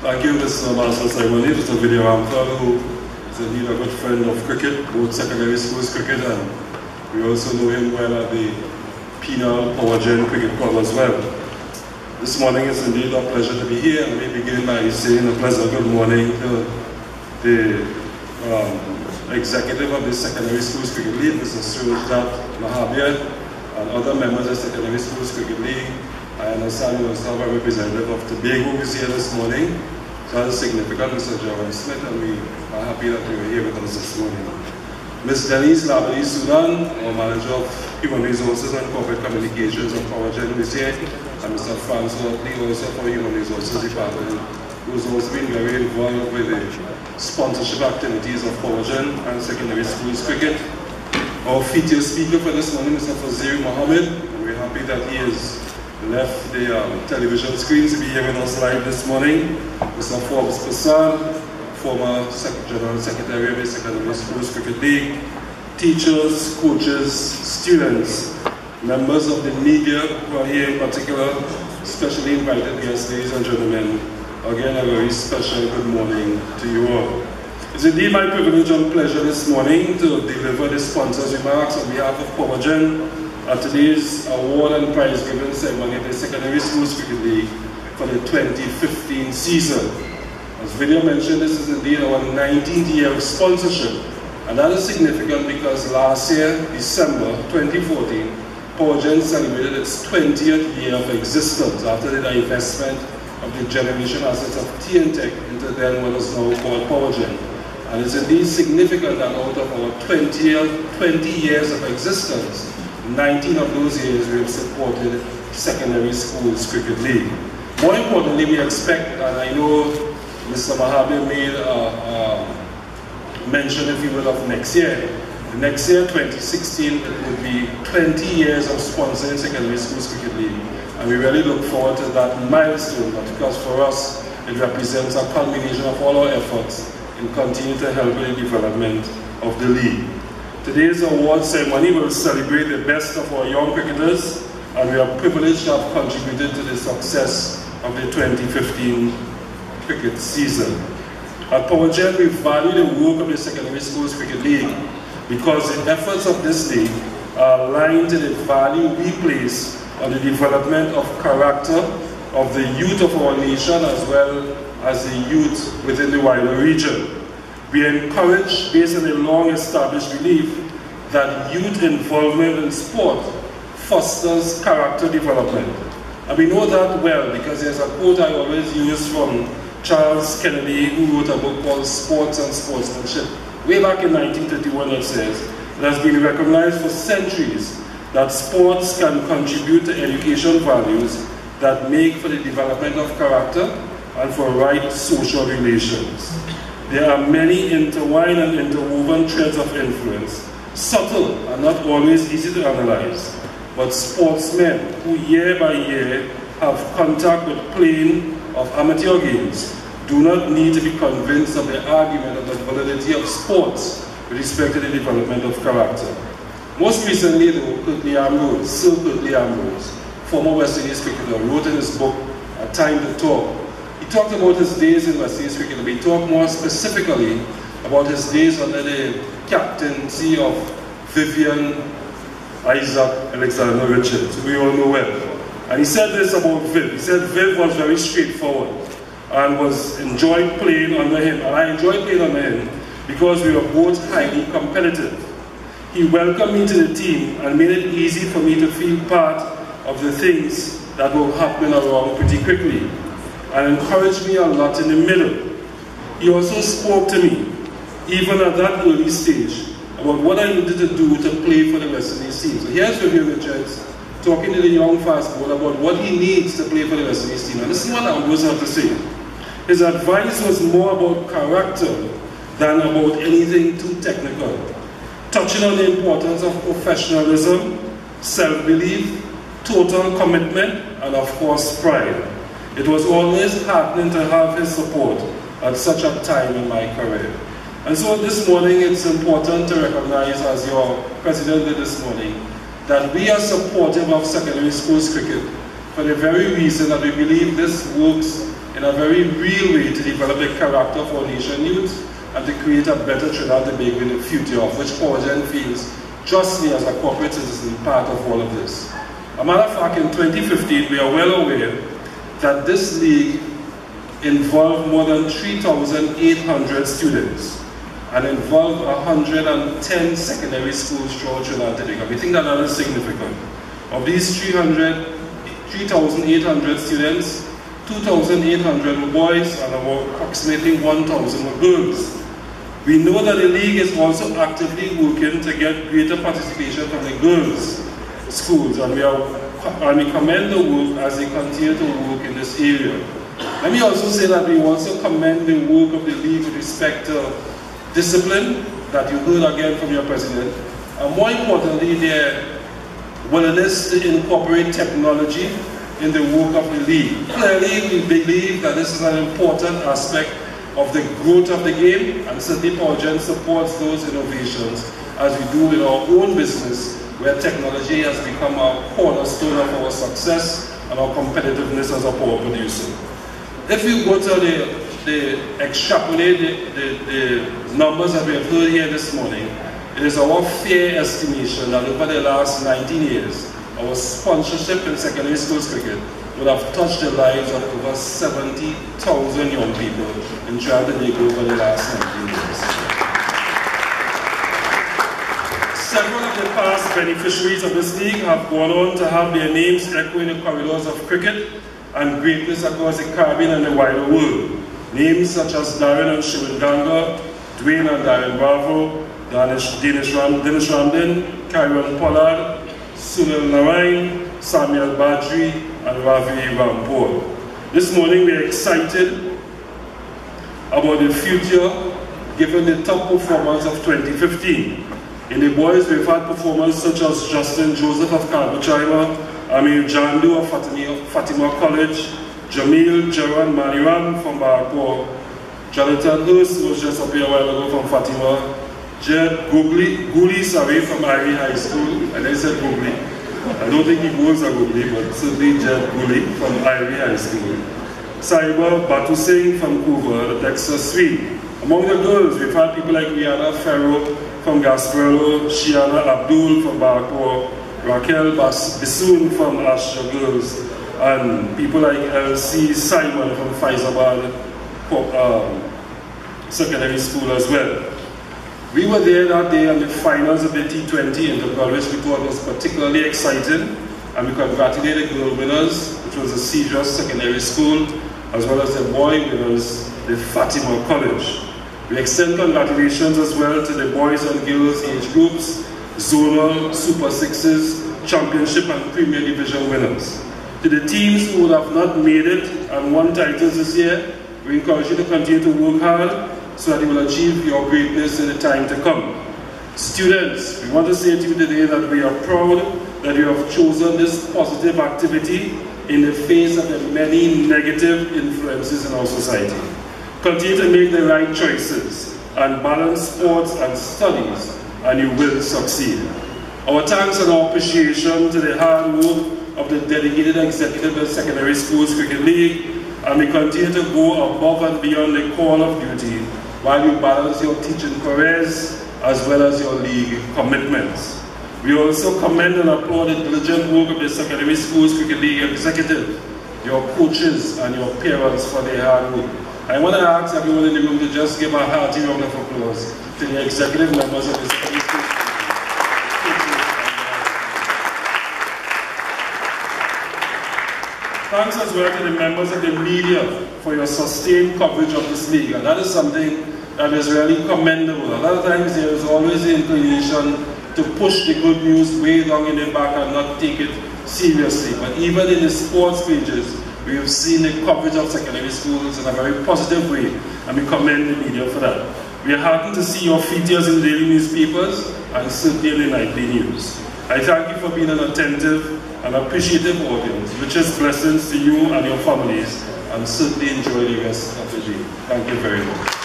Thank you, Mr. Master Simon. It was a video who is indeed a good friend of cricket, both secondary schools cricket, and we also know him well at the Penal Power Gen Cricket Club as well. This morning it's indeed a pleasure to be here, and we begin by saying a pleasant good morning to the executive of the Secondary Schools Cricket League, Mr. Surajat Mahabir, and other members of the Secondary Schools Cricket League. I understand you also have a representative of Tobago who is here this morning. So that's significant, Mr. Jeremy Smith, and we are happy that you are here with us this morning. Ms. Denise Labali Sudan, our Manager of Human Resources and Corporate Communications of Power Gen, is here, and Mr. Francois Lee, also for Human Resources Department, who's also been very involved with the sponsorship activities of Power Gen and Secondary Schools Cricket. Our featured speaker for this morning, Mr. Fazir Mohammed, and we're happy that he has left the television screens to be here with us live this morning. Mr. Forbes Prasad, former General Secretary of the Secondary Schools Cricket League, teachers, coaches, students, members of the media who are here in particular, especially invited guests, ladies and gentlemen. Again, a very special good morning to you all. It's indeed my privilege and pleasure this morning to deliver the sponsors' remarks on behalf of Power Gen at today's award and prize giving ceremony at the Secondary Schools Cricket League for the 2015 season. As Vidya mentioned, this is indeed our 19th year of sponsorship, and that is significant because last year, December 2014, Power Gen celebrated its 20th year of existence after the divestment of the generation assets of TNTech into then what is now called Power Gen. And it's indeed significant that out of our 20 years of existence, 19 of those years we have supported Secondary Schools Cricket League. More importantly, we expect, and I know Mr. Mahabir made a mention, if you will, of next year. Next year, 2016, it would be 20 years of sponsoring Secondary Schools Cricket League. And we really look forward to that milestone, because for us, it represents a culmination of all our efforts in continuing to help with the development of the league. Today's award ceremony will celebrate the best of our young cricketers, and we are privileged to have contributed to the success of the 2015 cricket season. At Power Gen, we value the work of the Secondary Schools Cricket League because the efforts of this league are aligned to the value we place on the development of character of the youth of our nation as well as the youth within the wider region. We encourage, based on a long-established belief, that youth involvement in sport fosters character development. And we know that well because there's a quote I always use from Charles Kennedy, who wrote a book called Sports and Sportsmanship, way back in 1931, that says, it has been recognized for centuries that sports can contribute to education values that make for the development of character and for right social relations. There are many intertwined and interwoven threads of influence, subtle and not always easy to analyze, but sportsmen who year by year have contact with playing of amateur games do not need to be convinced of the argument of the validity of sports with respect to the development of character. Most recently, though, Sir Curtly Ambrose, former West Indies cricketer, wrote in his book, A Time to Talk. He talked about his days in West Indies cricket, but he talked more specifically about his days under the captaincy of Vivian Isaac Alexander Richards, who we all know well. And he said this about Viv. He said Viv was very straightforward and enjoyed playing under him. And I enjoyed playing under him because we were both highly competitive. He welcomed me to the team and made it easy for me to feel part of the things that were happening around pretty quickly, and encouraged me a lot in the middle. He also spoke to me, even at that early stage, about what I needed to do to play for the West Indies team. So here's Vivian Richards talking to the young fast bowler about what he needs to play for the West Indies team. And this is what Ambrose had to say. His advice was more about character than about anything too technical, touching on the importance of professionalism, self-belief, total commitment, and of course pride. It was always heartening to have his support at such a time in my career. And so this morning it's important to recognize, as your president did this morning, that we are supportive of secondary schools cricket for the very reason that we believe this works in a very real way to develop the character of our nation youth and to create a better Trinidad and Tobago in the future, of which PowerGen feels justly as a corporate citizen part of all of this. A matter of fact, in 2015, we are well aware that this league involved more than 3,800 students and involved 110 secondary schools throughout Trinidad and Tobago. We think that is significant. Of these 3,800 students, 2,800 were boys and about approximately 1,000 were girls. We know that the league is also actively working to get greater participation from the girls' schools, and we commend the work as they continue to work in this area. Let me also say that we also commend the work of the league with respect to discipline that you heard again from your president, and more importantly, their willingness to incorporate technology in the work of the league. Clearly, we believe that this is an important aspect of the growth of the game, and certainly PowerGen supports those innovations as we do in our own business, where technology has become a cornerstone of our success and our competitiveness as a power producer. If you go to extrapolate the numbers that we have heard here this morning, it is our fair estimation that over the last 19 years, our sponsorship in secondary schools cricket would have touched the lives of over 70,000 young people in Trinidad and Tobago over the last 19 years. Several of the past beneficiaries of this league have gone on to have their names echoing the corridors of cricket and greatness across the Caribbean and the wider world. Names such as Darren and Shirin Ganga, Dwayne and Darren Bravo, Danish Ramdin, Kyron Pollard, Sunil Narain, Samuel Badri, and Ravi Rampur. This morning we are excited about the future given the top performance of 2015. In the boys, we've had performers such as Justin Joseph of Kalbachima, Amir Jandu of Fatima College, Jamil Jaran Maniram from Barapur, Jonathan Hurst was just up here a while ago from Fatima, Jed Googly Sari from Ivy High School, and I said Googly. I don't think he goes a Googly, but certainly Jed Googly from Ivy High School. Saiba Batu Singh from Coover, the Texas Suite. Among the girls, we've had people like Rihanna Ferro from Gasparello, Shiana Abdul from Barapur, Raquel Bisoon from Asher Girls, and people like LC Simon from Faizabad Secondary School as well. We were there that day on the finals of the T20 Intercol, which we thought was particularly exciting, and we congratulate the girl winners, which was the Cedros Secondary School, as well as the boy winners, the Fatima College. We extend congratulations as well to the boys and girls age groups, zonal, Super Sixes, Championship and Premier Division winners. To the teams who would have not made it and won titles this year, we encourage you to continue to work hard so that you will achieve your greatness in the time to come. Students, we want to say to you today that we are proud that you have chosen this positive activity in the face of the many negative influences in our society. Continue to make the right choices and balance sports and studies, and you will succeed. Our thanks and our appreciation to the hard work of the dedicated executive of Secondary Schools Cricket League, and we continue to go above and beyond the call of duty while you balance your teaching careers as well as your league commitments. We also commend and applaud the diligent work of the Secondary Schools Cricket League executive, your coaches and your parents for their hard work. I want to ask everyone in the room to just give a hearty round of applause to the executive members of the Secondary Schools. Thanks as well to the members of the media for your sustained coverage of this league, and that is something that is really commendable. A lot of times there is always the inclination to push the good news way down in the back and not take it seriously. But even in the sports pages, we have seen the coverage of secondary schools in a very positive way, and we commend the media for that. We are happy to see your features in daily newspapers and certainly in the nightly news. I thank you for being an attentive and appreciative audience, which is blessings to you and your families, and certainly enjoy the rest of the day. Thank you very much.